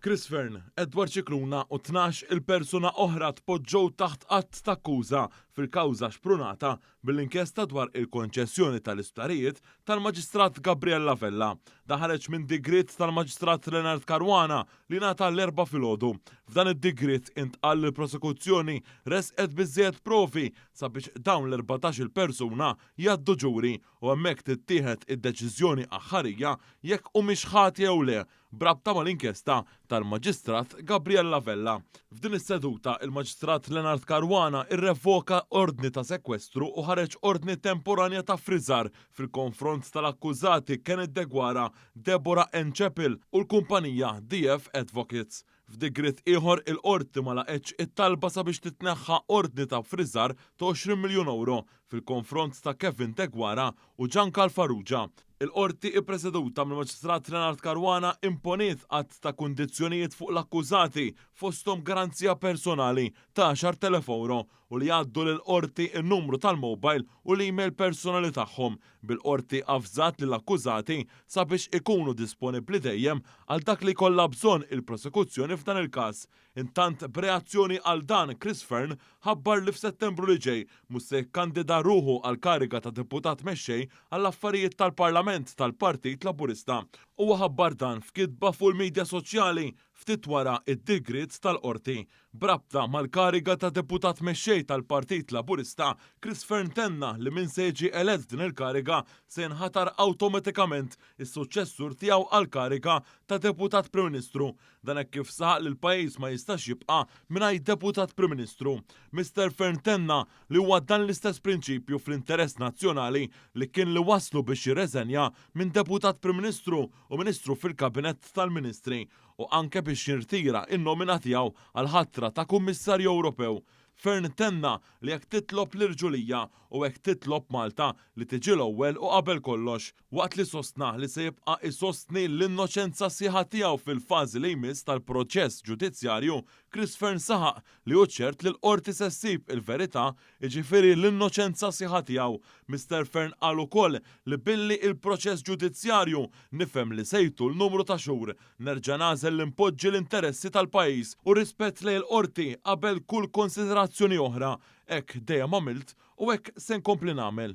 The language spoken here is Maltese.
Chris Fern, Edward Cicluna u 12 il-persuna oħra tpoġġew taħt qatt ta' akkuża fil-kawża xprunata bil-inkjesta dwar il-konċessjoni tal-isptarijiet tal-Maġistrat Gabriella Vella. Daħareġ minn digrit tal-Maġistrat Leonard Caruana li ngħata l-4 filgħodu. F'dan id-digrit intqal li l-prosekuzzjoni resqet biżżejjed provi sabiex dawn l-14 il-persuna jgħaddu ġuri u hemmhekk tittieħed id-deċiżjoni aħħarija jekk humiex ħati jew le brabta mal-inkjesta tal-Maġistrat Gabriella Vella. F'din is-seduta il-Maġistrat Leonard Caruana irrevoka ordni ta' sekwestru u ħareġ ordni temporanja ta' friżar fil-konfront tal-akkużati Kenneth Degwara, Deborah N. Chappell u l-kumpanija DF Advocates. F'digrit ieħor il-qorti ma laqgħetx it-talba sabiex titneħħa ordni ta' friżar ta' 20 miljun euro fil-konfront ta' Kevin Degwara u Giancarlo Farrugia. Il-qorti ippreseduta mill-Maġistrat Leonard Caruana imponiet qatt ta' kundizzjonijiet fuq l-akkużati fosthom garanzija personali ta' 10,000 euro u li jgħaddu lill-qorti n-numru tal-mobile u l-email personali tagħhom. Bil-qorti avżat lill-akkużati sabiex ikunu disponibbli dejjem għal dak li kollha bżonn il-prosekuzzjoni f'dan il-każ. Intant b'reazzjoni għal dan Chris Fern ħabbar li f'Settembru li ġej mhux se jikkandida ruħu għal kariga ta' deputat mexxej għall-affarijiet tal-Parlament tal-Partit Laburista. Huwa ħabbar dan f'kitba fuq il-medja soċjali ftit wara id-digrit tal-qorti. Brabta mal-kariga ta' deputat mexxej tal-Partit Laburista, Chris Fern tenna li min se jiġi elett din il-kariga se jinħatar awtomatikament is-suċċessur tiegħu għall-kariga ta' deputat Prim Ministru. Dan hekk kif saħaq li l-pajjiż ma jistax jibqa' mingħajr deputat Prim Ministru. Mr. Fern tenna li huwa dan l-istess prinċipju fl-interess nazzjonali li kien li waslu biex jirreżenja minn deputat Prim Ministru u Ministru fil-Kabinett tal-Ministri u anke biex jirtira in-nomina tiegħu għal ħatra ta' Kummissarju Ewropew. Fern tenna li jekk titlob l-irġulija u jekk titlob Malta li tiġi l-ewwel u qabel kollox, waqt li sostna li se jibqa' isostni l-innoċenza sieħa tiegħu fil-fażi li jmiss tal-proċess ġudizzjarju, Chris Fern saħaq li hu ċert li l-qorti se ssib il-verità, jiġifieri l-innoċenza sieħa tiegħu. Mr. Fern qal ukoll li billi il-proċess ġudizzjarju nifhem li sejtu l-numru ta' xhur nerġa' nagħżel li npoġġi l-interessi tal-pajjiż u rispett lejn il-qorti qabel kull konsiderazzjoni oħra. Hekk dejjem għamilt u hekk se nkompli nagħmel.